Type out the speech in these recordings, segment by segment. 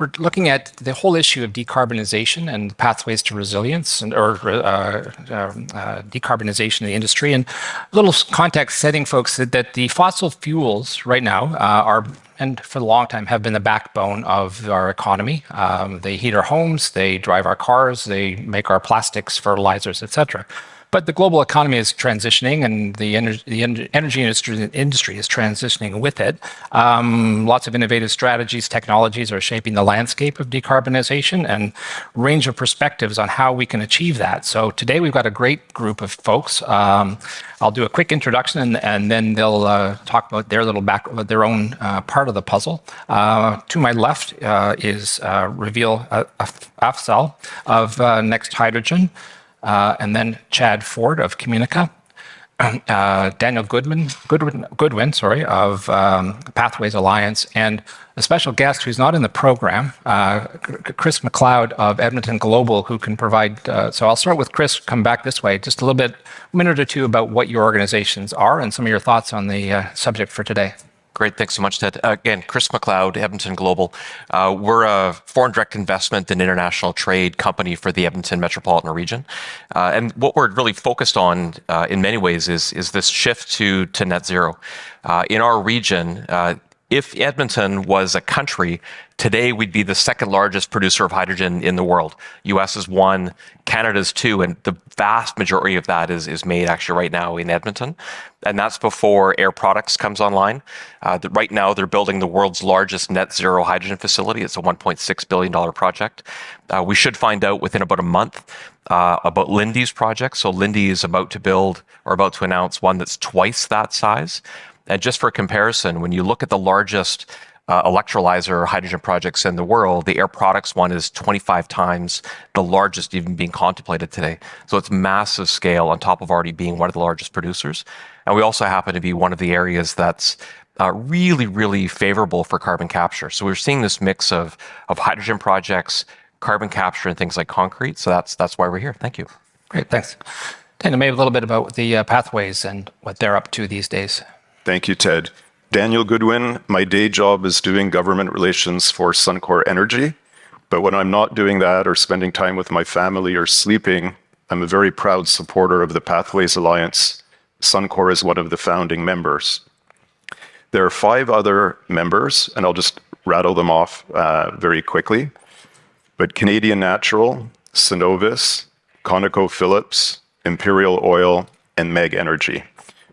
we're looking at the whole issue of decarbonization and pathways to resilience or decarbonization of the industry. And a little context setting, folks, that the fossil fuels right now are, and for a long time have been the backbone of our economy. They heat our homes, they drive our cars, they make our plastics, fertilizers, etc. But the global economy is transitioning, and the energy industry is transitioning with it. Lots of innovative strategies, technologies are shaping the landscape of decarbonization, and range of perspectives on how we can achieve that. So today we've got a great group of folks. I'll do a quick introduction, and then they'll talk about their their own part of the puzzle. To my left is Reveal Afzal of Next Hydrogen. And then Chad Ford of Communica, Daniel Goodwin, of Pathways Alliance, and a special guest who's not in the program, Chris McLeod of Edmonton Global, who can provide. So I'll start with Chris, come back this way, just a little bit, a minute or two about what your organizations are and some of your thoughts on the subject for today. Great, thanks so much, Ted. Again, Chris McLeod, Edmonton Global. We're a foreign direct investment and international trade company for the Edmonton metropolitan region. And what we're really focused on in many ways is this shift to net zero. In our region, if Edmonton was a country, today we'd be the second largest producer of hydrogen in the world. US is 1, Canada's 2, and the vast majority of that is made actually right now in Edmonton. And that's before Air Products comes online. Right now they're building the world's largest net zero hydrogen facility. It's a $1.6 billion project. We should find out within about a month about Linde's project. So Linde is about to build or about to announce one that's twice that size. And just for comparison, when you look at the largest electrolyzer hydrogen projects in the world, the Air Products one is 25 times the largest even being contemplated today. So it's massive scale on top of already being one of the largest producers. And we also happen to be one of the areas that's really, really favorable for carbon capture. So we're seeing this mix of hydrogen projects, carbon capture, and things like concrete. So that's why we're here. Thank you. Great, thanks. Dana, maybe a little bit about the Pathways and what they're up to these days. Thank you, Ted. Daniel Goodwin. My day job is doing government relations for Suncor Energy. But when I'm not doing that or spending time with my family or sleeping, I'm a very proud supporter of the Pathways Alliance. Suncor is one of the founding members. There are 5 other members, and I'll just rattle them off very quickly. But Canadian Natural, Cenovus, ConocoPhillips, Imperial Oil, and Meg Energy.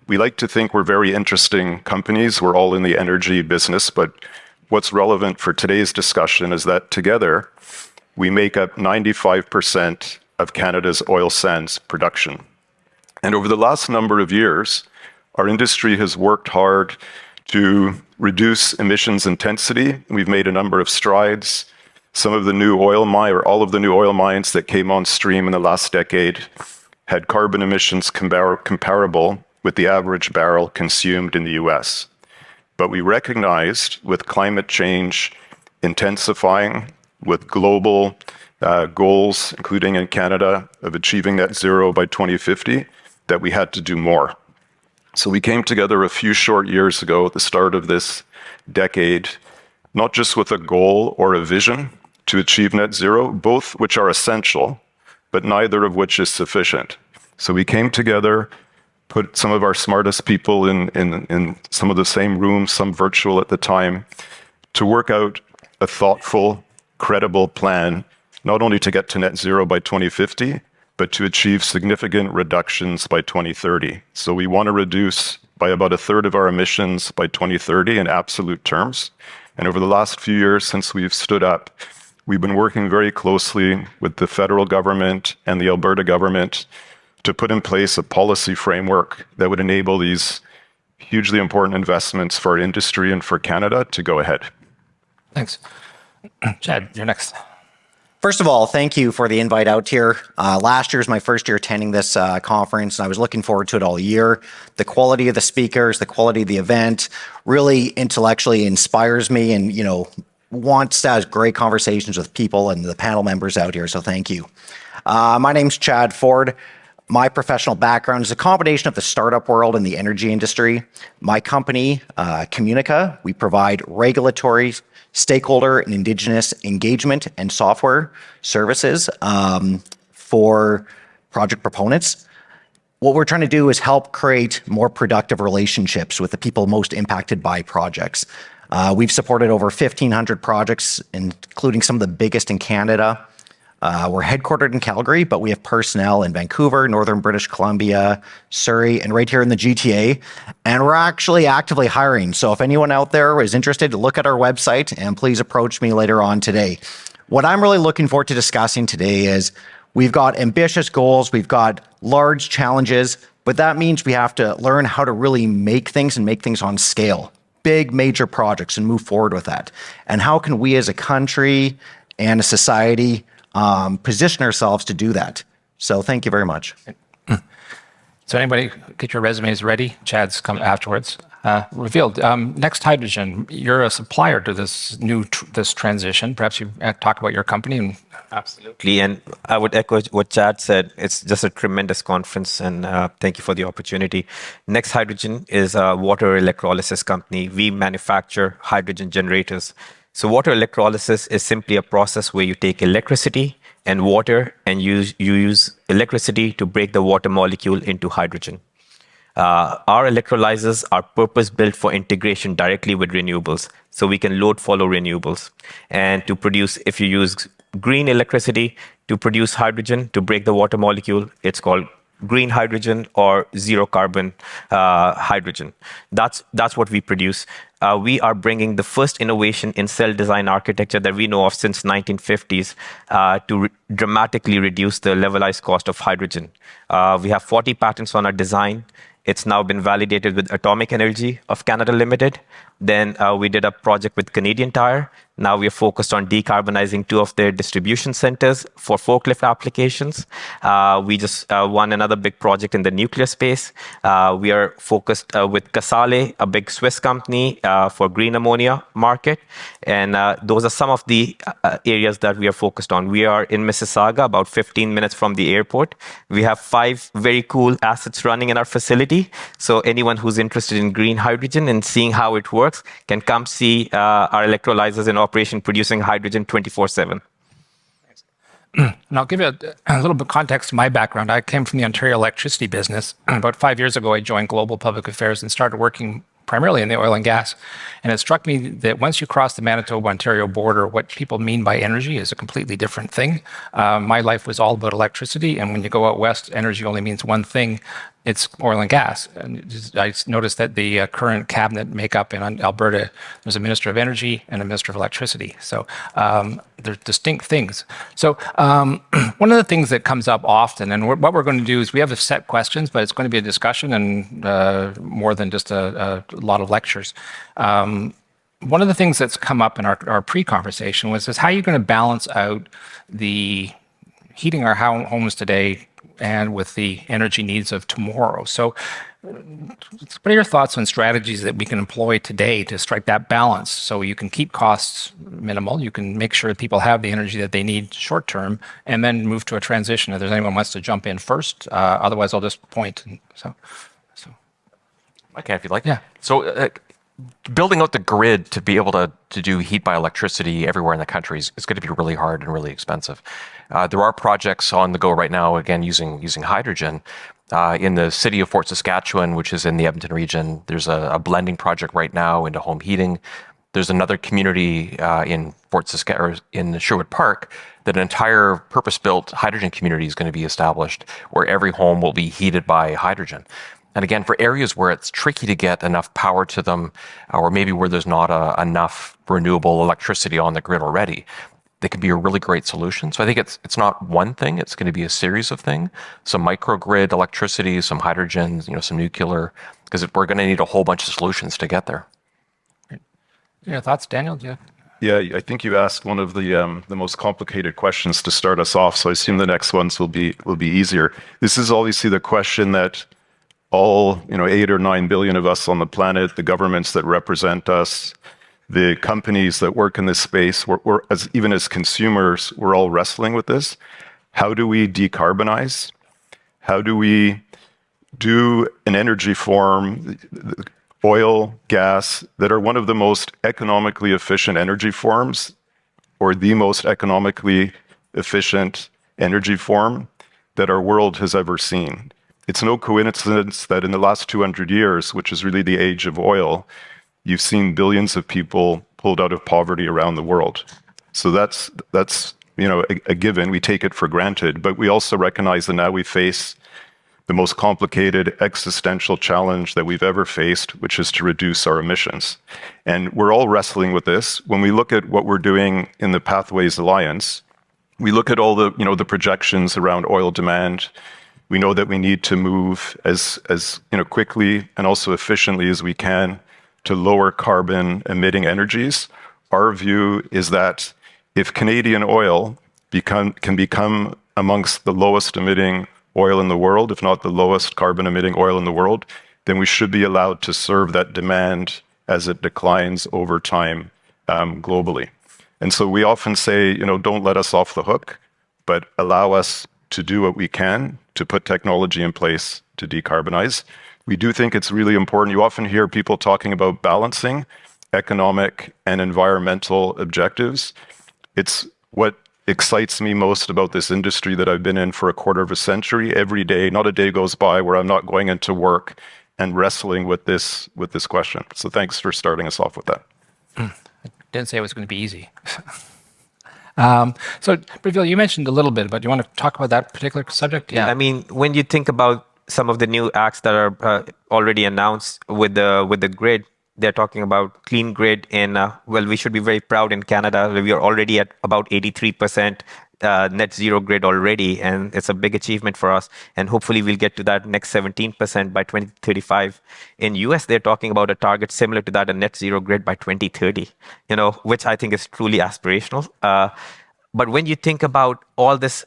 We like to think we're very interesting companies. We're all in the energy business, but what's relevant for today's discussion is that together we make up 95% of Canada's oil sands production. And over the last number of years, our industry has worked hard to reduce emissions intensity. We've made a number of strides. Some of the new oil or all of the new oil mines that came on stream in the last decade had carbon emissions comparable with the average barrel consumed in the US. But we recognized with climate change intensifying, with global goals, including in Canada, of achieving net zero by 2050, that we had to do more. So we came together a few short years ago at the start of this decade, not just with a goal or a vision to achieve net zero, both which are essential, but neither of which is sufficient. So we came together, put some of our smartest people in some of the same rooms, some virtual at the time, to work out a thoughtful, credible plan, not only to get to net zero by 2050, but to achieve significant reductions by 2030. So we want to reduce by about a third of our emissions by 2030 in absolute terms. And over the last few years since we've stood up, we've been working very closely with the federal government and the Alberta government to put in place a policy framework that would enable these hugely important investments for our industry and for Canada to go ahead. Thanks. Chad, you're next. First of all, thank you for the invite out here. Last year is my first year attending this conference, and I was looking forward to it all year. The quality of the speakers, the quality of the event really intellectually inspires me and, wants to have great conversations with people and the panel members out here, so thank you. My name's Chad Ford. my professional background is a combination of the startup world and the energy industry. My company, Communica, we provide regulatory, stakeholder, and Indigenous engagement and software services for project proponents. What we're trying to do is help create more productive relationships with the people most impacted by projects. We've supported over 1,500 projects, including some of the biggest in Canada. We're headquartered in Calgary, but we have personnel in Vancouver, Northern British Columbia, Surrey, and right here in the GTA. And we're actually actively hiring. So if anyone out there is interested, look at our website and please approach me later on today. What I'm really looking forward to discussing today is we've got ambitious goals, we've got large challenges, but that means we have to learn how to really make things and make things on scale, big major projects, and move forward with that. And how can we as a country and a society position ourselves to do that? So thank you very much. So anybody get your resumes ready? Chad's come afterwards. Revealed. Next Hydrogen, you're a supplier to this this transition. Perhaps you talk about your company. And Absolutely. And I would echo what Chad said. It's just a tremendous conference, and thank you for the opportunity. Next Hydrogen is a water electrolysis company. We manufacture hydrogen generators. So water electrolysis is simply a process where you take electricity and water and you use electricity to break the water molecule into hydrogen. Our electrolyzers are purpose-built for integration directly with renewables, so we can load follow renewables. And to produce, if you use green electricity to produce hydrogen to break the water molecule, it's called green hydrogen or zero carbon hydrogen. That's what we produce. We are bringing the first innovation in cell design architecture that we know of since 1950s to dramatically reduce the levelized cost of hydrogen. We have 40 patents on our design. It's now been validated with Atomic Energy of Canada Limited. Then we did a project with Canadian Tire. Now we are focused on decarbonizing 2 of their distribution centers for forklift applications. We just won another big project in the nuclear space. We are focused with Casale, a big Swiss company for green ammonia market. And those are some of the areas that we are focused on. We are in Mississauga, about 15 minutes from the airport. We have 5 very cool assets running in our facility. So anyone who's interested in green hydrogen and seeing how it works can come see our electrolyzers in operation producing hydrogen 24/7. And I'll give you a little bit of context to my background. I came from the Ontario electricity business. About 5 years ago, I joined Global Public Affairs and started working primarily in the oil and gas. And it struck me that once you cross the Manitoba-Ontario border, what people mean by energy is a completely different thing. My life was all about electricity. And when you go out west, energy only means one thing. It's oil and gas. And I noticed that the current cabinet makeup in Alberta, there's a Minister of Energy and a Minister of Electricity. So they're distinct things. So one of the things that comes up often, and what we're going to do is we have a set questions, but it's going to be a discussion and more than just a lot of lectures. One of the things that's come up in our pre-conversation was how are you going to balance out the heating our homes today and with the energy needs of tomorrow. So what are your thoughts on strategies that we can employ today to strike that balance so you can keep costs minimal, you can make sure people have the energy that they need short term, and then move to a transition? If there's anyone who wants to jump in first, otherwise I'll just point. I can if you'd like. Yeah. So building out the grid to be able to do heat by electricity everywhere in the country is going to be really hard and really expensive. There are projects on the go right now, again, using hydrogen. In the city of Fort Saskatchewan, which is in the Edmonton region, there's a blending project right now into home heating. There's another community in in Sherwood Park that an entire purpose-built hydrogen community is going to be established where every home will be heated by hydrogen. And again, for areas where it's tricky to get enough power to them, or maybe where there's not enough renewable electricity on the grid already, they can be a really great solution. So I think it's not one thing, it's going to be a series of things. Some microgrid electricity, some hydrogen, some nuclear, because we're going to need a whole bunch of solutions to get there. Your thoughts, Daniel? Yeah, I think you asked one of the most complicated questions to start us off, so I assume the next ones will be easier. This is obviously the question that all 8 or 9 billion of us on the planet, the governments that represent us, the companies that work in this space, even as consumers, we're all wrestling with this. How do we decarbonize? How do we do an energy form, oil, gas, that are one of the most economically efficient energy forms, or the most economically efficient energy form that our world has ever seen? It's no coincidence that in the last 200 years, which is really the age of oil, you've seen billions of people pulled out of poverty around the world. So that's a given. We take it for granted, but we also recognize that now we face the most complicated existential challenge that we've ever faced, which is to reduce our emissions. And we're all wrestling with this. When we look at what we're doing in the Pathways Alliance, we look at all the projections around oil demand. We know that we need to move as quickly and also efficiently as we can to lower carbon emitting energies. Our view is that if Canadian oil can become amongst the lowest emitting oil in the world, if not the lowest carbon emitting oil in the world, then we should be allowed to serve that demand as it declines over time globally. And so we often say, don't let us off the hook, but allow us to do what we can to put technology in place to decarbonize. We do think it's really important. You often hear people talking about balancing economic and environmental objectives. It's what excites me most about this industry that I've been in for a quarter of a century. Every day, not a day goes by where I'm not going into work and wrestling with this question. So thanks for starting us off with that. I didn't say it was going to be easy. So, Breville, you mentioned a little bit, but do you want to talk about that particular subject? Yeah. I mean, when you think about some of the new acts that are already announced with the grid, they're talking about clean grid in, we should be very proud in Canada. We are already at about 83% net zero grid already, and it's a big achievement for us. And hopefully we'll get to that next 17% by 2035. In US, they're talking about a target similar to that, a net zero grid by 2030, which I think is truly aspirational. But when you think about all this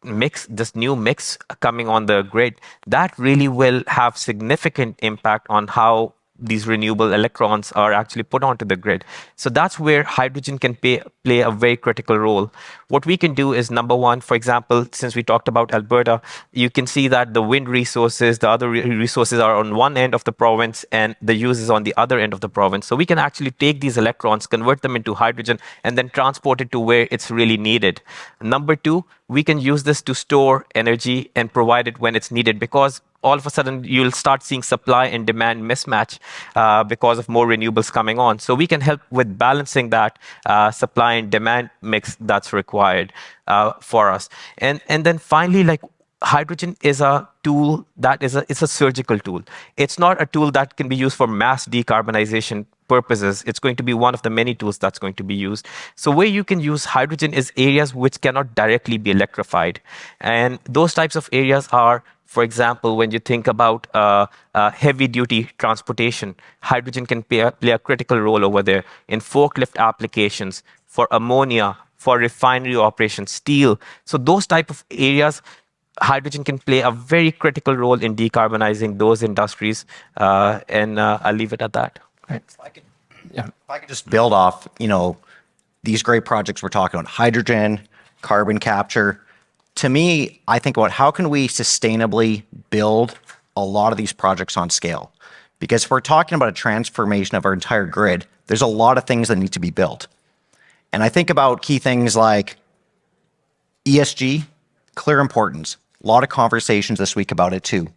new mix coming on the grid, that really will have significant impact on how these renewable electrons are actually put onto the grid. So that's where hydrogen can play a very critical role. What we can do is, number one, for example, since we talked about Alberta, you can see that the wind resources, the other resources are on one end of the province and the use is on the other end of the province. So we can actually take these electrons, convert them into hydrogen, and then transport it to where it's really needed. Number two, we can use this to store energy and provide it when it's needed, because all of a sudden you'll start seeing supply and demand mismatch because of more renewables coming on. So we can help with balancing that supply and demand mix that's required for us. And then finally, hydrogen is a tool it's a surgical tool. It's not a tool that can be used for mass decarbonization purposes. It's going to be one of the many tools that's going to be used. So where you can use hydrogen is areas which cannot directly be electrified. And those types of areas are, for example, when you think about heavy-duty transportation, hydrogen can play a critical role over there in forklift applications, for ammonia, for refinery operations, steel. So those type of areas, hydrogen can play a very critical role in decarbonizing those industries. And I'll leave it at that. Right. If I could just build off, these great projects we're talking about, hydrogen, carbon capture. To me, I think about how can we sustainably build a lot of these projects on scale? Because if we're talking about a transformation of our entire grid, there's a lot of things that need to be built. And I think about key things like ESG, clear importance. A lot of conversations this week about it too.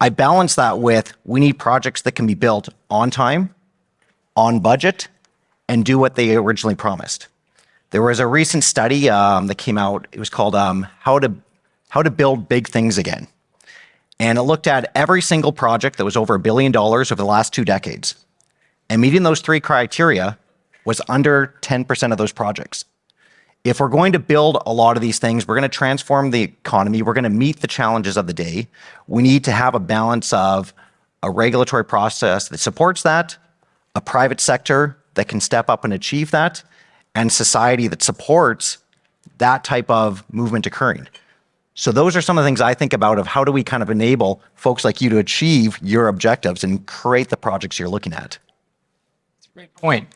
I balance that with we need projects that can be built on time, on budget, and do what they originally promised. There was a recent study that came out. It was called How to Build Big Things Again. And it looked at every single project that was over $1 billion over the last 2 decades. And meeting those 3 criteria was under 10% of those projects. If we're going to build a lot of these things, we're going to transform the economy, we're going to meet the challenges of the day, we need to have a balance of a regulatory process that supports that, a private sector that can step up and achieve that, and society that supports that type of movement occurring. So those are some of the things I think about of how do we kind of enable folks like you to achieve your objectives and create the projects you're looking at. That's a great point.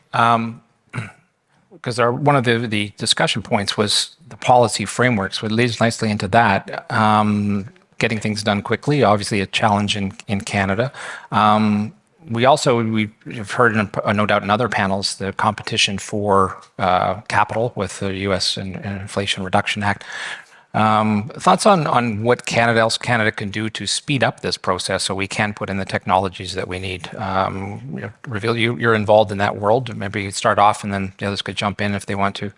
Because one of the discussion points was the policy frameworks, which leads nicely into that. getting things done quickly. Obviously, a challenge in Canada. We've heard, no doubt, in other panels, the competition for capital with the U.S. and Inflation Reduction Act. Thoughts on what Canada can do to speed up this process so we can put in the technologies that we need? Reveal you're involved in that world. Maybe you start off and then the others could jump in if they want to.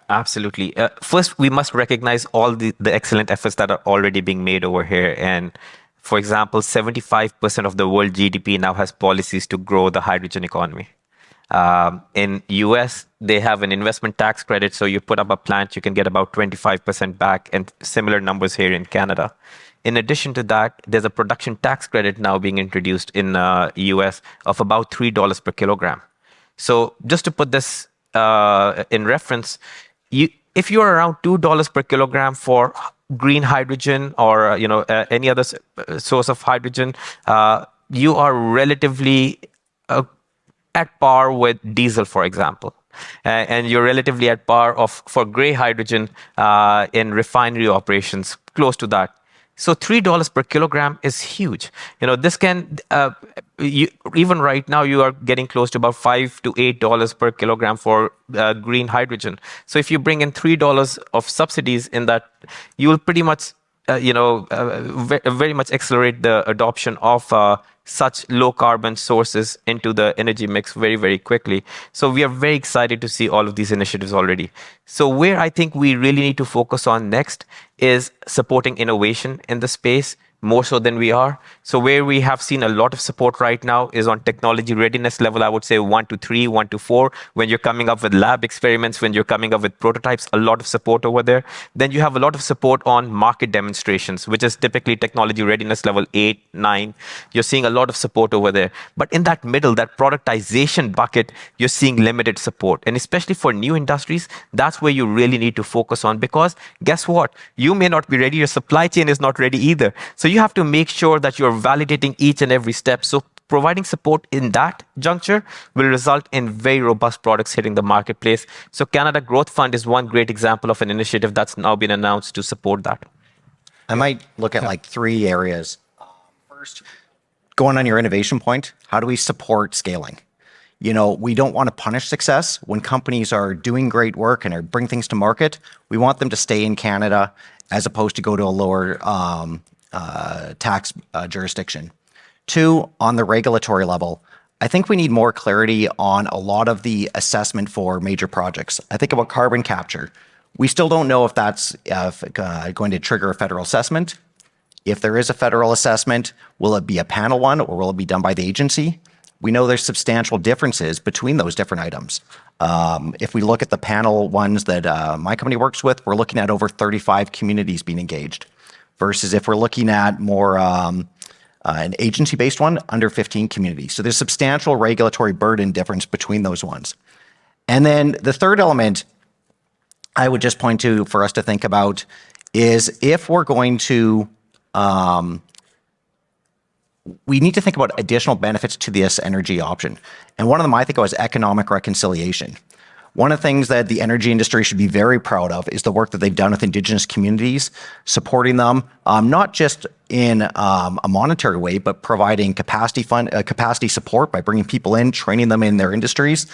Absolutely. First, we must recognize all the excellent efforts that are already being made over here. And for example, 75% of the world GDP now has policies to grow the hydrogen economy. In US, they have an investment tax credit. So you put up a plant, you can get about 25% back, and similar numbers here in Canada. In addition to that, there's a production tax credit now being introduced in US of about $3 per kilogram. So just to put this in reference, if you're around $2 per kilogram for green hydrogen or any other source of hydrogen, you are relatively at par with diesel, for example. And you're relatively at par for gray hydrogen in refinery operations, close to that. So $3 per kilogram is huge. This can, even right now, you are getting close to about $5 to $8 per kilogram for green hydrogen. So if you bring in $3 of subsidies in that, you will pretty much, very much accelerate the adoption of such low carbon sources into the energy mix very, very quickly. So we are very excited to see all of these initiatives already. So where I think we really need to focus on next is supporting innovation in the space more so than we are. So where we have seen a lot of support right now is on technology readiness level, I would say 1 to 3, 1 to 4. When you're coming up with lab experiments, when you're coming up with prototypes, a lot of support over there. Then you have a lot of support on market demonstrations, which is typically technology readiness level 8, 9. You're seeing a lot of support over there. But in that middle, that productization bucket, you're seeing limited support. And especially for new industries, that's where you really need to focus on, because guess what? You may not be ready. Your supply chain is not ready either. So you have to make sure that you're validating each and every step. So providing support in that juncture will result in very robust products hitting the marketplace. So Canada Growth Fund is one great example of an initiative that's now been announced to support that. I might look at like 3 areas. First, going on your innovation point, how do we support scaling? We don't want to punish success. When companies are doing great work and are bring things to market, we want them to stay in Canada as opposed to go to a lower tax jurisdiction. 2, on the regulatory level, I think we need more clarity on a lot of the assessment for major projects. I think about carbon capture. We still don't know if that's going to trigger a federal assessment. If there is a federal assessment, will it be a panel one or will it be done by the agency? We know there's substantial differences between those different items. If we look at the panel ones that my company works with, we're looking at over 35 communities being engaged, versus if we're looking at more an agency-based one, under 15 communities. So there's substantial regulatory burden difference between those ones. And then the third element I would just point to for us to think about is if we're going to, we need to think about additional benefits to this energy option. And one of them I think of is economic reconciliation. One of the things that the energy industry should be very proud of is the work that they've done with Indigenous communities, supporting them, not just in a monetary way, but providing capacity support by bringing people in, training them in their industries,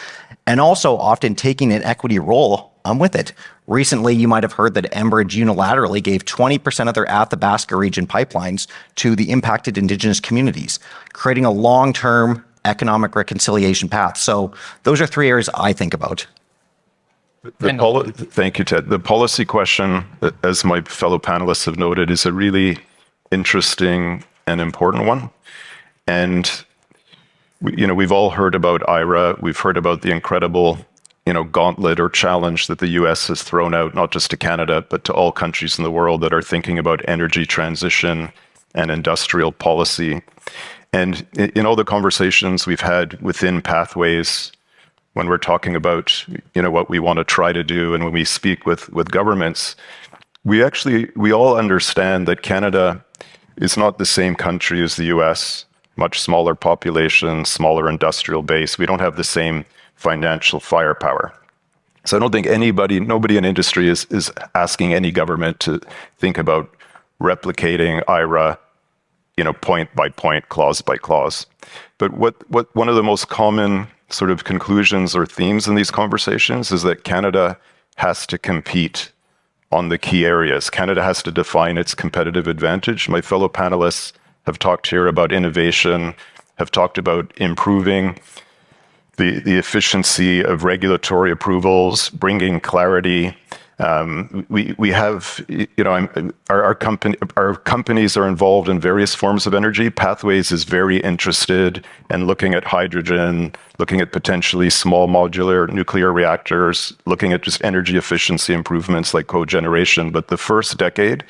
and also often taking an equity role with it. Recently, you might have heard that Enbridge unilaterally gave 20% of their Athabasca region pipelines to the impacted Indigenous communities, creating a long-term economic reconciliation path. So those are 3 areas I think about. Thank you, Ted. The policy question, as my fellow panelists have noted, is a really interesting and important one. And we've all heard about IRA. We've heard about the incredible gauntlet or challenge that the US has thrown out, not just to Canada, but to all countries in the world that are thinking about energy transition and industrial policy. And in all the conversations we've had within Pathways, when we're talking about what we want to try to do, and when we speak with governments, we all understand that Canada is not the same country as the US, much smaller population, smaller industrial base. We don't have the same financial firepower. So I don't think nobody in industry is asking any government to think about replicating IRA, point by point, clause by clause. But what one of the most common sort of conclusions or themes in these conversations is that Canada has to compete on the key areas. Canada has to define its competitive advantage. My fellow panelists have talked here about innovation, have talked about improving the efficiency of regulatory approvals, bringing clarity. We have, our companies are involved in various forms of energy. Pathways is very interested in looking at hydrogen, looking at potentially small modular nuclear reactors, looking at just energy efficiency improvements like cogeneration. But the first decade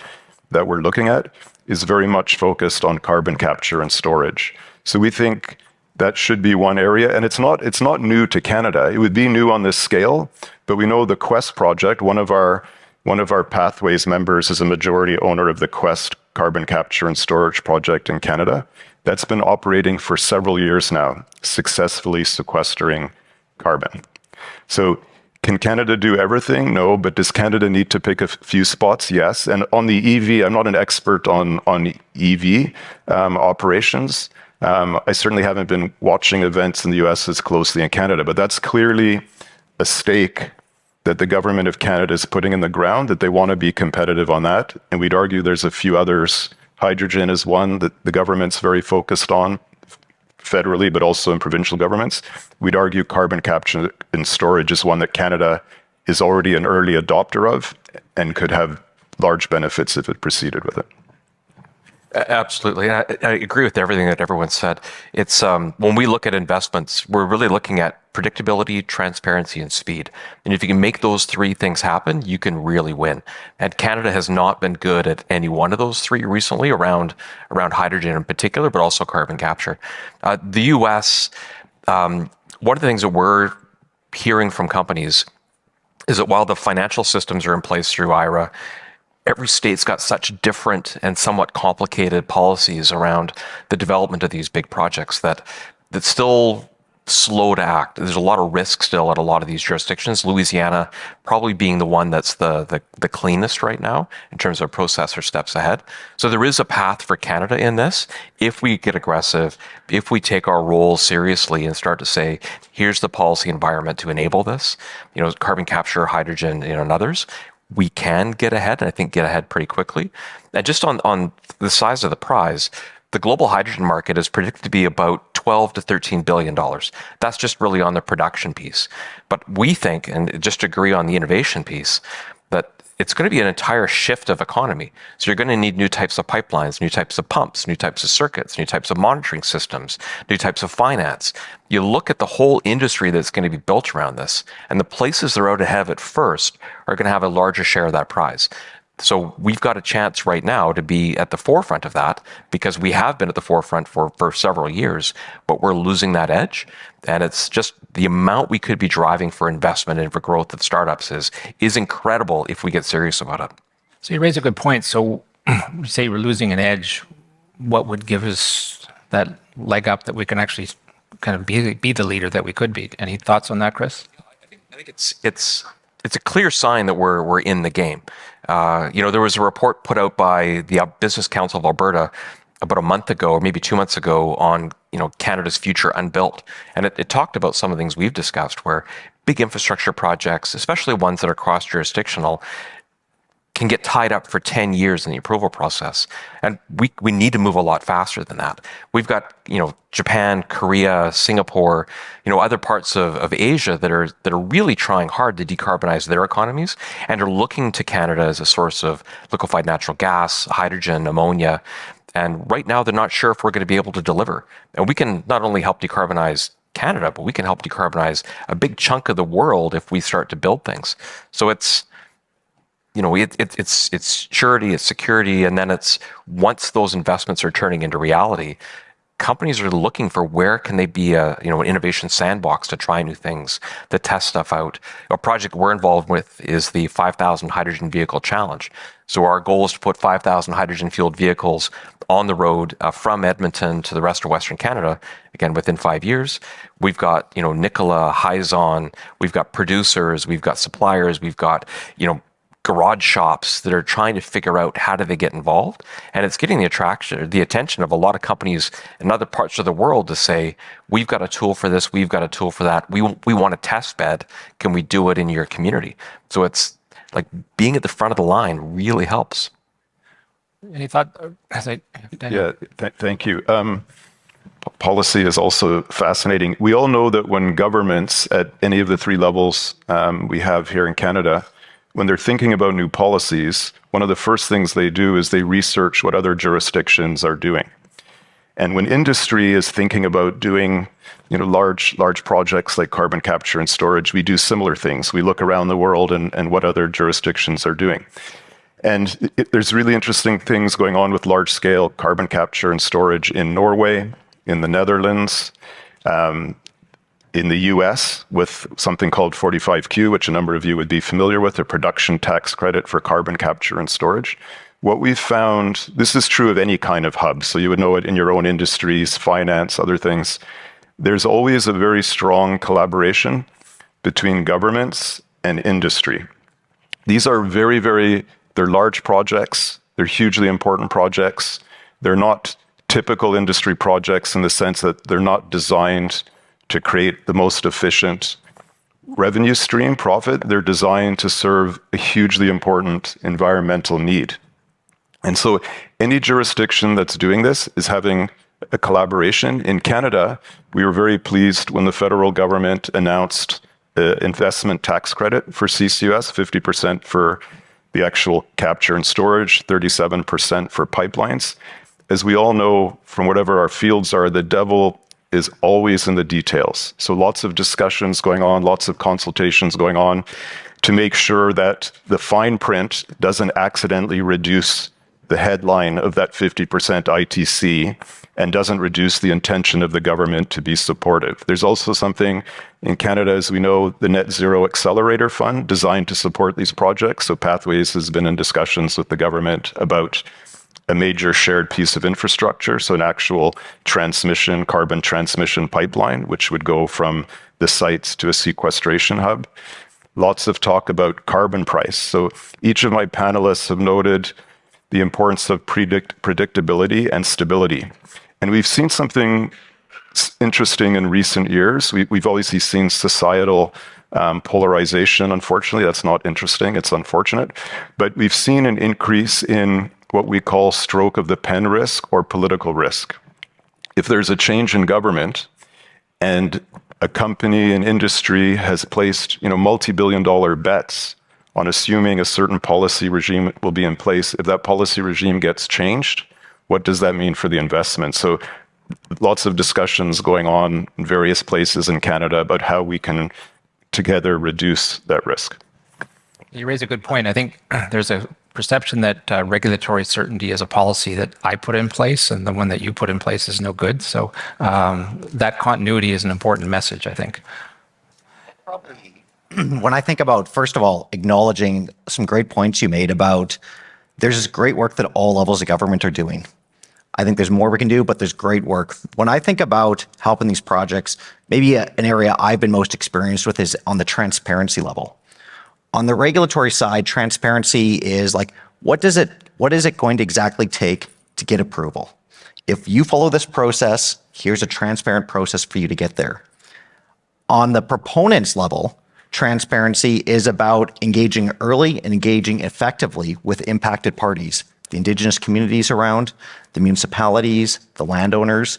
that we're looking at is very much focused on carbon capture and storage. So we think that should be one area, and it's not new to Canada. It would be new on this scale, but we know the Quest project. One of our Pathways members is a majority owner of the Quest carbon capture and storage project in Canada. That's been operating for several years now, successfully sequestering carbon. So can Canada do everything? No, but does Canada need to pick a few spots? Yes. And on the EV, I'm not an expert on EV operations. I certainly haven't been watching events in the US as closely in Canada, but that's clearly a stake that the government of Canada is putting in the ground, that they want to be competitive on that. And we'd argue there's a few others. Hydrogen is one that the government's very focused on federally, but also in provincial governments. We'd argue carbon capture and storage is one that Canada is already an early adopter of and could have large benefits if it proceeded with it. Absolutely. I agree with everything that everyone said. It's when we look at investments, we're really looking at predictability, transparency, and speed. And if you can make those three things happen, you can really win. And Canada has not been good at any one of those three recently around hydrogen in particular, but also carbon capture. The US, one of the things that we're hearing from companies is that while the financial systems are in place through IRA, every state's got such different and somewhat complicated policies around the development of these big projects that still slow to act. There's a lot of risk still at a lot of these jurisdictions. Louisiana probably being the one that's the cleanest right now in terms of process or steps ahead. So there is a path for Canada in this if we get aggressive, if we take our role seriously and start to say, here's the policy environment to enable this, carbon capture, hydrogen, and others. We can get ahead, and I think get ahead pretty quickly. And just on the size of the prize, the global hydrogen market is predicted to be about $12 to $13 billion. That's just really on the production piece. But we think, and just agree on the innovation piece, that it's going to be an entire shift of economy. So you're going to need new types of pipelines, new types of pumps, new types of circuits, new types of monitoring systems, new types of finance. You look at the whole industry that's going to be built around this, and the places that are out ahead of it first are going to have a larger share of that prize. So we've got a chance right now to be at the forefront of that because we have been at the forefront for several years, but we're losing that edge. And it's just the amount we could be driving for investment and for growth of startups is incredible if we get serious about it. So you raise a good point. So you say we're losing an edge. What would give us that leg up that we can actually kind of be the leader that we could be? Any thoughts on that, Chris? I think it's a clear sign that we're in the game. There was a report put out by the Business Council of Alberta about a month ago, or maybe 2 months ago, on Canada's future unbuilt, and it talked about some of the things we've discussed, where big infrastructure projects, especially ones that are cross-jurisdictional, can get tied up for 10 years in the approval process. And we need to move a lot faster than that. We've got, Japan, Korea, Singapore, other parts of Asia that are really trying hard to decarbonize their economies and are looking to Canada as a source of liquefied natural gas, hydrogen, ammonia. And right now, they're not sure if we're going to be able to deliver. And we can not only help decarbonize Canada, but we can help decarbonize a big chunk of the world if we start to build things. So it's surety, it's security, and then it's once those investments are turning into reality, companies are looking for where can they be an innovation sandbox to try new things, to test stuff out. A project we're involved with is the 5,000 hydrogen vehicle challenge. So our goal is to put 5,000 hydrogen fueled vehicles on the road from Edmonton to the rest of Western Canada, again, within 5 years. We've got, Nikola, Hyzon, we've got producers, we've got suppliers, we've got, garage shops that are trying to figure out how do they get involved. And it's getting the attention of a lot of companies in other parts of the world to say, we've got a tool for this, we've got a tool for that. We want a test bed. Can we do it in your community? So it's like being at the front of the line really helps. Any thought? Daniel? Yeah, thank you. Policy is also fascinating. We all know that when governments at any of the three levels we have here in Canada, when they're thinking about new policies, one of the first things they do is they research what other jurisdictions are doing. And when industry is thinking about doing large projects like carbon capture and storage, we do similar things. We look around the world and what other jurisdictions are doing. And there's really interesting things going on with large-scale carbon capture and storage in Norway, in the Netherlands, in the US with something called 45Q, which a number of you would be familiar with, a production tax credit for carbon capture and storage. What we've found, this is true of any kind of hub, so you would know it in your own industries, finance, other things. There's always a very strong collaboration between governments and industry. These are they're large projects, they're hugely important projects. They're not typical industry projects in the sense that they're not designed to create the most efficient revenue stream, profit. They're designed to serve a hugely important environmental need. And so any jurisdiction that's doing this is having a collaboration. In Canada, we were very pleased when the federal government announced the investment tax credit for CCUS, 50% for the actual capture and storage, 37% for pipelines. As we all know, from whatever our fields are, the devil is always in the details. So lots of discussions going on, lots of consultations going on to make sure that the fine print doesn't accidentally reduce the headline of that 50% ITC and doesn't reduce the intention of the government to be supportive. There's also something in Canada, as we know, the Net Zero Accelerator Fund designed to support these projects. So Pathways has been in discussions with the government about a major shared piece of infrastructure, so an actual carbon transmission pipeline, which would go from the sites to a sequestration hub. Lots of talk about carbon price. So each of my panelists have noted the importance of predictability and stability. And we've seen something interesting in recent years. We've always seen societal polarization. Unfortunately, that's not interesting, it's unfortunate. But we've seen an increase in what we call stroke of the pen risk or political risk. If there's a change in government and a company, an industry has placed multi-billion-dollar bets on assuming a certain policy regime will be in place, if that policy regime gets changed, what does that mean for the investment? So lots of discussions going on in various places in Canada about how we can together reduce that risk. You raise a good point. I think there's a perception that regulatory certainty is a policy that I put in place, and the one that you put in place is no good. So that continuity is an important message, I think. When I think about, first of all, acknowledging some great points you made about there's this great work that all levels of government are doing. I think there's more we can do, but there's great work. When I think about helping these projects, maybe an area I've been most experienced with is on the transparency level. On the regulatory side, transparency is like, what is it going to exactly take to get approval? If you follow this process, here's a transparent process for you to get there. On the proponents level, transparency is about engaging early and engaging effectively with impacted parties, the Indigenous communities around, the municipalities, the landowners.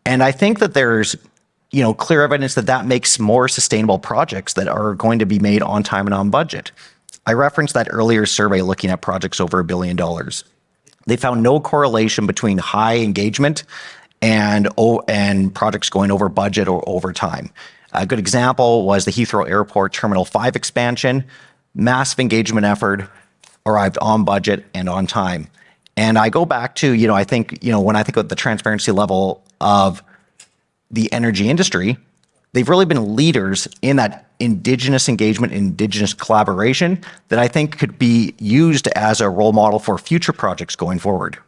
And I think that there's clear evidence that makes more sustainable projects that are going to be made on time and on budget. I referenced that earlier survey looking at projects over $1 billion. They found no correlation between high engagement and projects going over budget or over time. A good example was the Heathrow Airport Terminal 5 expansion. Massive engagement effort, arrived on budget and on time. And I go back to, I think, when I think of the transparency level of the energy industry, they've really been leaders in that Indigenous engagement, Indigenous collaboration that I think could be used as a role model for future projects going forward.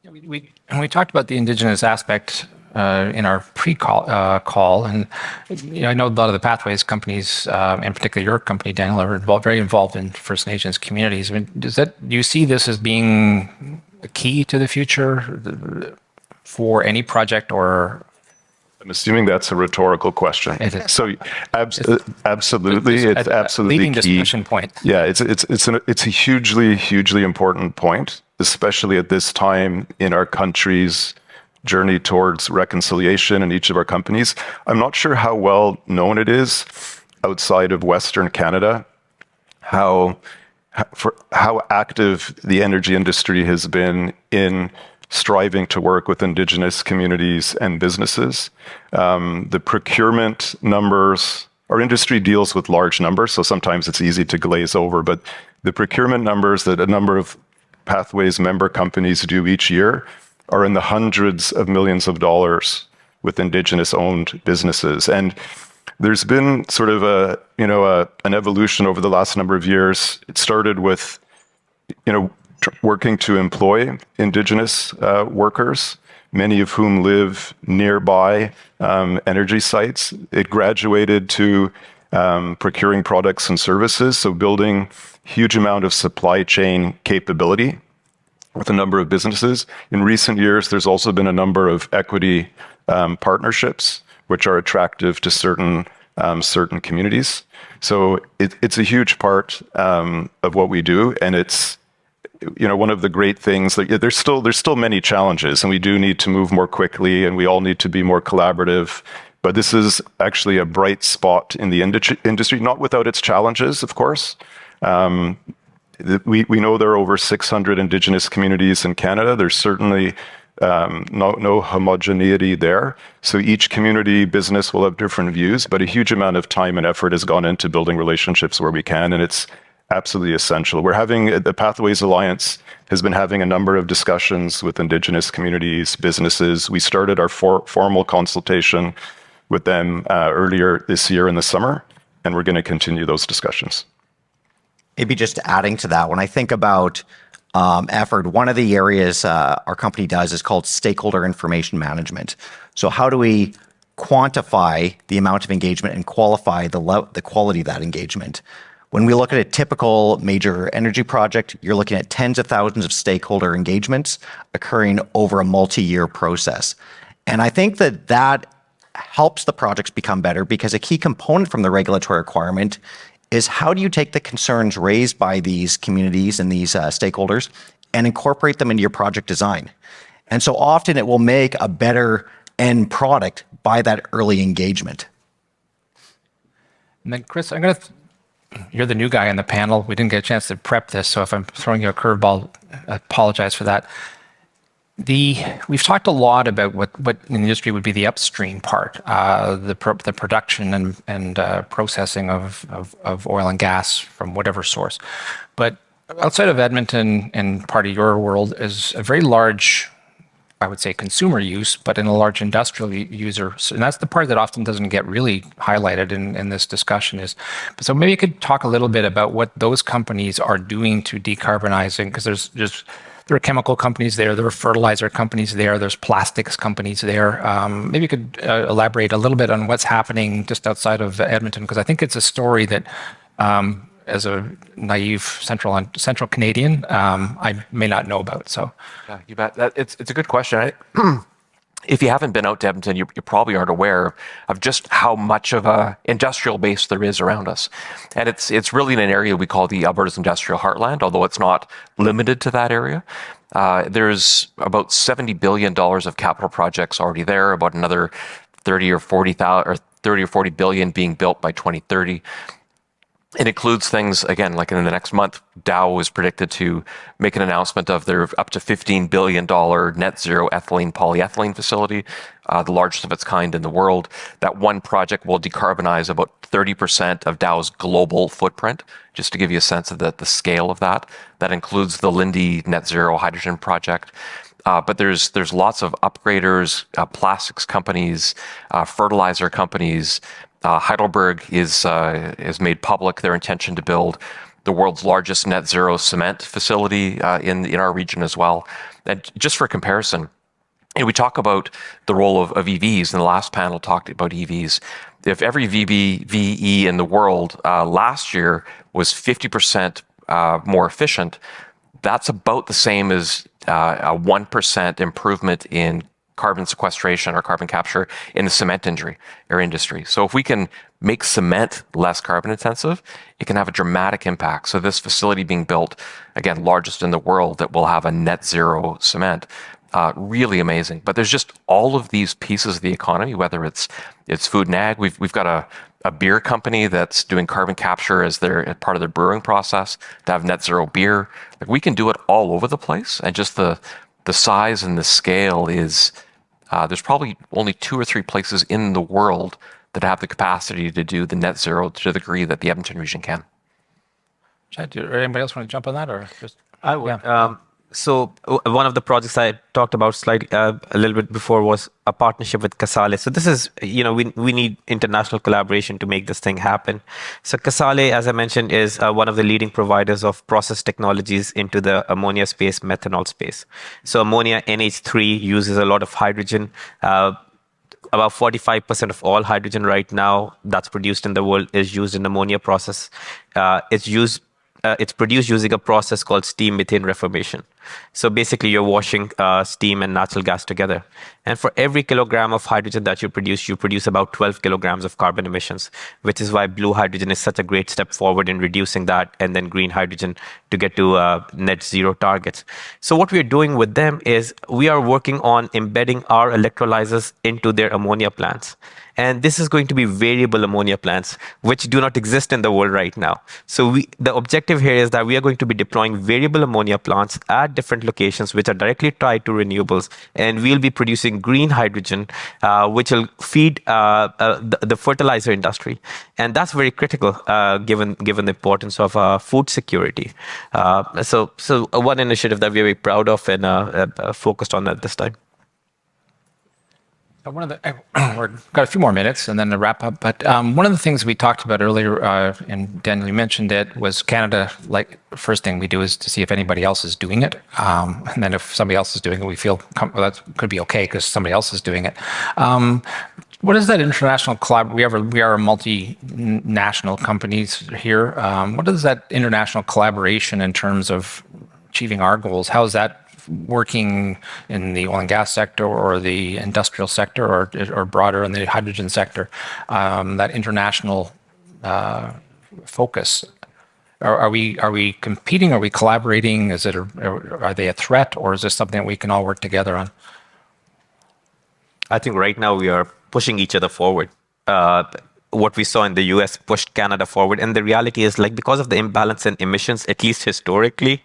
We talked about the Indigenous aspect in our call, and I know a lot of the pathways companies, in particular your company, Daniel, are very involved in First Nations communities. I mean, do you see this as being a key to the future for any project, or? I'm assuming that's a rhetorical question. It is. So, absolutely, it's absolutely leading key. discussion point. Yeah, it's a hugely important point, especially at this time in our country's journey towards reconciliation in each of our companies. I'm not sure how well known it is outside of Western Canada, how active the energy industry has been in striving to work with Indigenous communities and businesses. The procurement numbers, our industry deals with large numbers, so sometimes it's easy to glaze over, but the procurement numbers that a number of Pathways member companies do each year are in the hundreds of millions of dollars with Indigenous-owned businesses. And there's been sort of an evolution over the last number of years. It started with, working to employ Indigenous workers, many of whom live nearby energy sites. It graduated to procuring products and services, so building huge amount of supply chain capability with a number of businesses. In recent years, there's also been a number of equity partnerships, which are attractive to certain communities. So it's a huge part of what we do, and it's one of the great things. There's still many challenges, and we do need to move more quickly, and we all need to be more collaborative. But this is actually a bright spot in the industry, not without its challenges, of course. We know there are over 600 Indigenous communities in Canada. There's certainly no homogeneity there. So each community business will have different views, but a huge amount of time and effort has gone into building relationships where we can, and it's absolutely essential. The Pathways Alliance has been having a number of discussions with Indigenous communities, businesses. We started our formal consultation with them earlier this year in the summer, and we're going to continue those discussions. Maybe just adding to that, when I think about effort, one of the areas our company does is called stakeholder information management. So how do we quantify the amount of engagement and qualify the quality of that engagement? When we look at a typical major energy project, you're looking at tens of thousands of stakeholder engagements occurring over a multi-year process. And I think that helps the projects become better, because a key component from the regulatory requirement is how do you take the concerns raised by these communities and these stakeholders and incorporate them into your project design. And so often it will make a better end product by that early engagement. And then Chris, you're the new guy on the panel. We didn't get a chance to prep this, so if I'm throwing you a curveball, I apologize for that. We've talked a lot about what in the industry would be the upstream part, the production and processing of oil and gas from whatever source. But outside of Edmonton and part of your world is a very large, I would say, consumer use, but in a large industrial user. And that's the part that often doesn't get really highlighted in this discussion. So maybe you could talk a little bit about what those companies are doing to decarbonizing, because there are chemical companies there are fertilizer companies there's plastics companies there. Maybe you could elaborate a little bit on what's happening just outside of Edmonton, because I think it's a story that, as a naive central Canadian, I may not know about. So, yeah, you bet. It's a good question. If you haven't been out to Edmonton, you probably aren't aware of just how much of a industrial base there is around us. And it's really in an area we call the Alberta's Industrial Heartland, although it's not limited to that area. There's about $70 billion of capital projects already there, about another 30 or 40 billion being built by 2030. It includes things, again, like in the next month, Dow is predicted to make an announcement of their up to $15 billion net zero ethylene polyethylene facility, the largest of its kind in the world. That one project will decarbonize about 30% of Dow's global footprint, just to give you a sense of the scale of that. That includes the Linde net zero hydrogen project. But there's lots of upgraders, plastics companies, fertilizer companies. Heidelberg has made public their intention to build the world's largest net zero cement facility in our region as well. And just for comparison, And we talk about the role of EVs, and the last panel talked about EVs. If every VE in the world last year was 50% more efficient, that's about the same as a 1% improvement in carbon sequestration or carbon capture in the cement industry. So if we can make cement less carbon intensive, it can have a dramatic impact. So this facility being built, again, largest in the world, that will have a net zero cement. Really amazing. But there's just all of these pieces of the economy, whether it's food and ag. We've got a beer company that's doing carbon capture as part of their brewing process to have net zero beer. Like, we can do it all over the place, and just the size and the scale is there's probably only 2 or 3 places in the world that have the capacity to do the net zero to the degree that the Edmonton region can. Chad, anybody else want to jump on that, or just? I would. Yeah. So one of the projects I talked about slightly a little bit before was a partnership with Casale. So this is, we need international collaboration to make this thing happen. So Casale, as I mentioned, is one of the leading providers of process technologies into the ammonia space, methanol space. So ammonia, NH3, uses a lot of hydrogen. About 45% of all hydrogen right now that's produced in the world is used in ammonia process. It's produced using a process called steam methane reformation. So basically, you're washing steam and natural gas together. And for every kilogram of hydrogen that you produce about 12 kilograms of carbon emissions, which is why blue hydrogen is such a great step forward in reducing that, and then green hydrogen to get to net zero targets. So what we're doing with them is we are working on embedding our electrolyzers into their ammonia plants. And this is going to be variable ammonia plants, which do not exist in the world right now. So the objective here is that we are going to be deploying variable ammonia plants at different locations, which are directly tied to renewables. And we'll be producing green hydrogen, which will feed the fertilizer industry. And that's very critical, given the importance of food security. So one initiative that we're very proud of and focused on at this time. We've got a few more minutes and then to wrap up. But one of the things we talked about earlier, and Daniel, you mentioned it, was Canada. Like, first thing we do is to see if anybody else is doing it, and then if somebody else is doing it, we feel that could be okay because somebody else is doing it. What is that international collab? We are a multinational companies here. What is that international collaboration in terms of achieving our goals? How is that working in the oil and gas sector or the industrial sector or broader in the hydrogen sector, that international focus? Are we competing? Are we collaborating? Are they a threat, or is this something that we can all work together on? I think right now we are pushing each other forward. What we saw in the US pushed Canada forward. And the reality is, like, because of the imbalance in emissions, at least historically,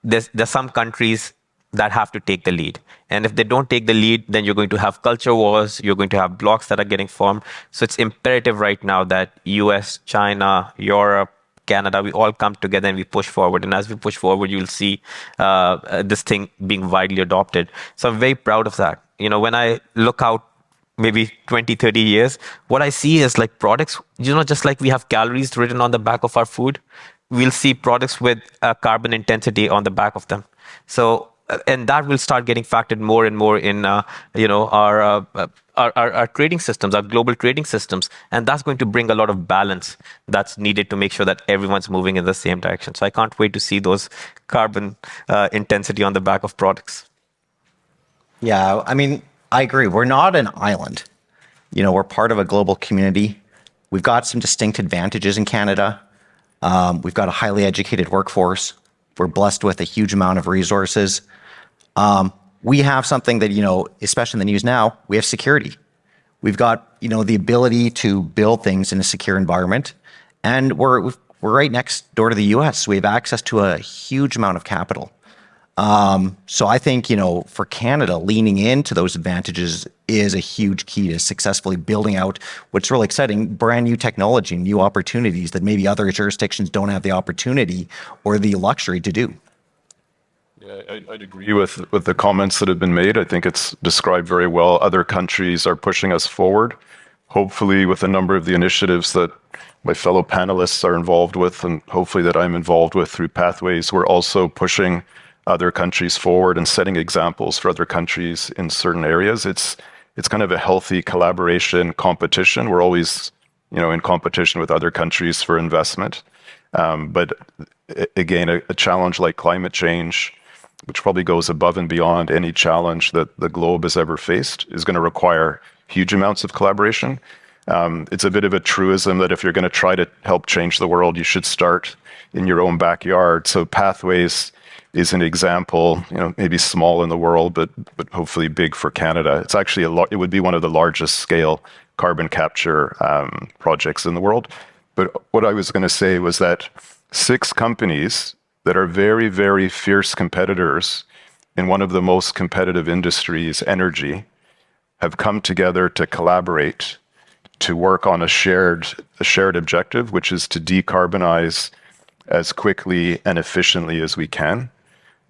there's some countries that have to take the lead. And if they don't take the lead, then you're going to have culture wars, you're going to have blocks that are getting formed. So it's imperative right now that US, China, Europe, Canada, we all come together and we push forward. And as we push forward, you'll see this thing being widely adopted. So I'm very proud of that. When I look out maybe 20, 30 years, what I see is like products, just like we have calories written on the back of our food, we'll see products with carbon intensity on the back of them. So, and that will start getting factored more and more in, our trading systems, our global trading systems, and that's going to bring a lot of balance that's needed to make sure that everyone's moving in the same direction. So I can't wait to see those carbon intensity on the back of products. Yeah, I mean, I agree. We're not an island. We're part of a global community. We've got some distinct advantages in Canada. We've got a highly educated workforce. We're blessed with a huge amount of resources. We have something that, especially in the news now, we have security. We've got, the ability to build things in a secure environment. And we're right next door to the US. We have access to a huge amount of capital. So I think, for Canada, leaning into those advantages is a huge key to successfully building out what's really exciting, brand new technology, new opportunities that maybe other jurisdictions don't have the opportunity or the luxury to do. Yeah, I'd agree with the comments that have been made. I think it's described very well. Other countries are pushing us forward, hopefully with a number of the initiatives that my fellow panelists are involved with, and hopefully that I'm involved with through Pathways. We're also pushing other countries forward and setting examples for other countries in certain areas. It's kind of a healthy collaboration competition. We're always, in competition with other countries for investment. But again, a challenge like climate change, which probably goes above and beyond any challenge that the globe has ever faced, is going to require huge amounts of collaboration. It's a bit of a truism that if you're going to try to help change the world, you should start in your own backyard. So Pathways is an example, maybe small in the world, but hopefully big for Canada. It's actually it would be one of the largest scale carbon capture projects in the world. But what I was going to say was that 6 companies that are very, very fierce competitors in one of the most competitive industries, energy, have come together to collaborate, to work on a shared objective, which is to decarbonize as quickly and efficiently as we can.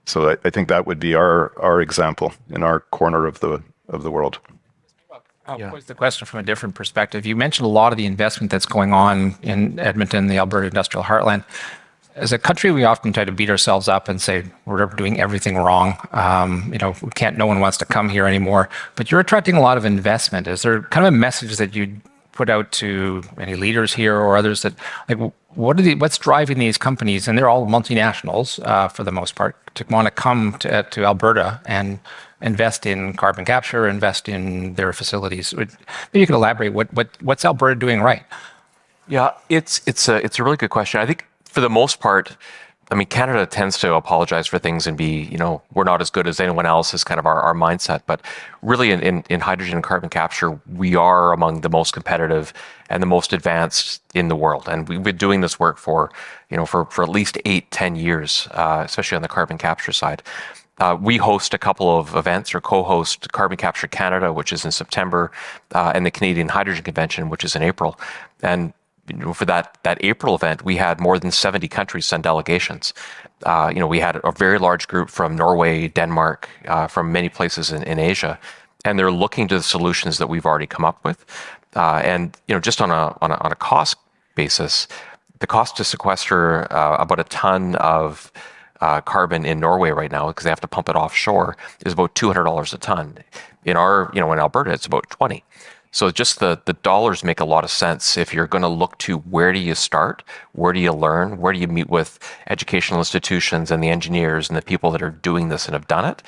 So I think that would be our example in our corner of the world. I'll pose the question from a different perspective. You mentioned a lot of the investment that's going on in Edmonton, the Alberta industrial heartland. As a country, we often try to beat ourselves up and say we're doing everything wrong. No one wants to come here anymore. But you're attracting a lot of investment. Is there kind of a message that you'd put out to any leaders here or others that, what's driving these companies, and they're all multinationals for the most part, to want to come to Alberta and invest in carbon capture, invest in their facilities? Maybe you could elaborate. What's Alberta doing right? Yeah, it's a really good question. I think for the most part, Canada tends to apologize for things and be, we're not as good as anyone else is kind of our mindset. But really in hydrogen and carbon capture, we are among the most competitive and the most advanced in the world. And we've been doing this work for at least 8-10 years, especially on the carbon capture side. We host a couple of events, or co-host Carbon Capture Canada, which is in September, and the Canadian Hydrogen Convention, which is in April. And for that April event, we had more than 70 countries send delegations. We had a very large group from Norway, Denmark, from many places in Asia, and they're looking to the solutions that we've already come up with. And just on a cost basis, the cost to sequester about a ton of carbon in Norway right now, because they have to pump it offshore, is about $200 a ton. In Alberta, it's about 20. So just the dollars make a lot of sense if you're going to look to where do you start, where do you learn, where do you meet with educational institutions and the engineers and the people that are doing this and have done it.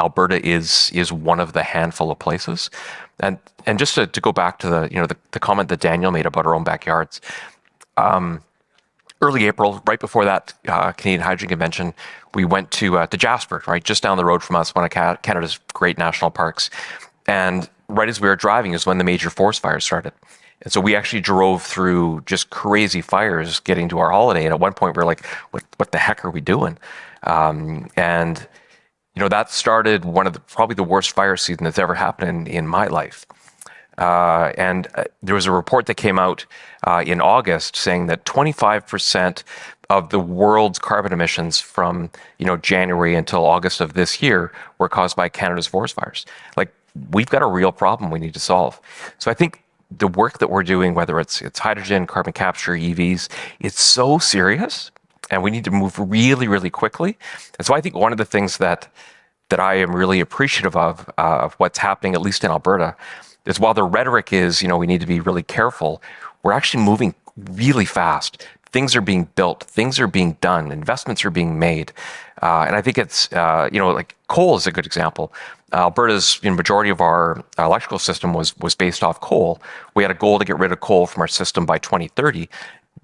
Alberta is one of the handful of places. And just to go back to the comment that Daniel made about our own backyards. Early April, right before that Canadian Hydrogen Convention, we went to Jasper, right, just down the road from us, one of Canada's great national parks. And right as we were driving is when the major forest fires started. And so we actually drove through just crazy fires getting to our holiday. And at one point we were like, what the heck are we doing? And that started one of probably the worst fire season that's ever happened in my life. And there was a report that came out in August saying that 25% of the world's carbon emissions from January until August of this year were caused by Canada's forest fires. We've got a real problem we need to solve. So I think the work that we're doing, whether it's hydrogen, carbon capture, EVs, it's so serious, and we need to move really, really quickly. And so I think one of the things that I am really appreciative of what's happening, at least in Alberta, is while the rhetoric is, we need to be really careful, we're actually moving really fast. Things are being built, things are being done, investments are being made. And I think it's, coal is a good example. Alberta's majority of our electrical system was based off coal. We had a goal to get rid of coal from our system by 2030.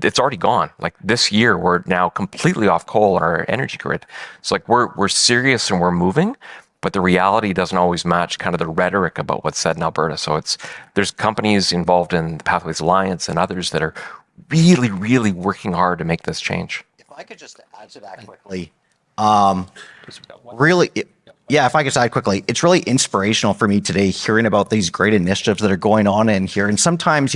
It's already gone. This year, we're now completely off coal in our energy grid. So we're serious and we're moving, but the reality doesn't always match kind of the rhetoric about what's said in Alberta. So there's companies involved in the Pathways Alliance and others that are really, really working hard to make this change. If I could just add to that quickly, if I could add quickly, it's really inspirational for me today hearing about these great initiatives that are going on in here. And sometimes,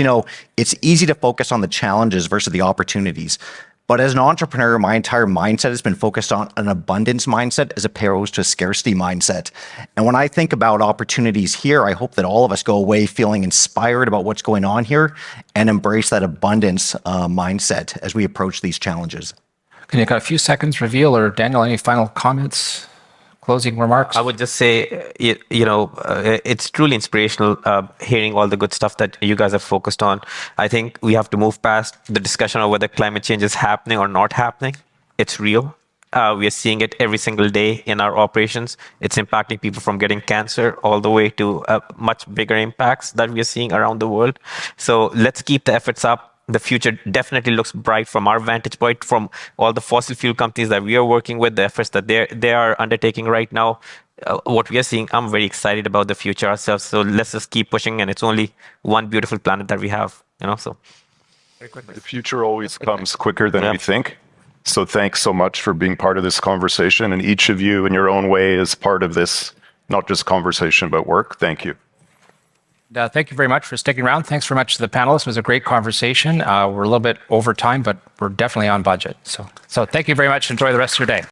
it's easy to focus on the challenges versus the opportunities. But as an entrepreneur, my entire mindset has been focused on an abundance mindset as opposed to a scarcity mindset. And when I think about opportunities here, I hope that all of us go away feeling inspired about what's going on here and embrace that abundance mindset as we approach these challenges. Can you got a few seconds reveal, or Daniel, any final comments? closing remarks? I would just say, it's truly inspirational hearing all the good stuff that you guys have focused on. I think we have to move past the discussion of whether climate change is happening or not happening. It's real. We are seeing it every single day in our operations. It's impacting people from getting cancer all the way to much bigger impacts that we are seeing around the world. So let's keep the efforts up. The future definitely looks bright from our vantage point, from all the fossil fuel companies that we are working with, the efforts that they are undertaking right now. What we are seeing, I'm very excited about the future ourselves. So let's just keep pushing, and it's only one beautiful planet that we have, so. The future always comes quicker than we think. So thanks so much for being part of this conversation, and each of you in your own way is part of this, not just conversation, but work. Thank you. Thank you very much for sticking around. Thanks very much to the panelists. It was a great conversation. We're a little bit over time, but we're definitely on budget. So thank you very much. Enjoy the rest of your day.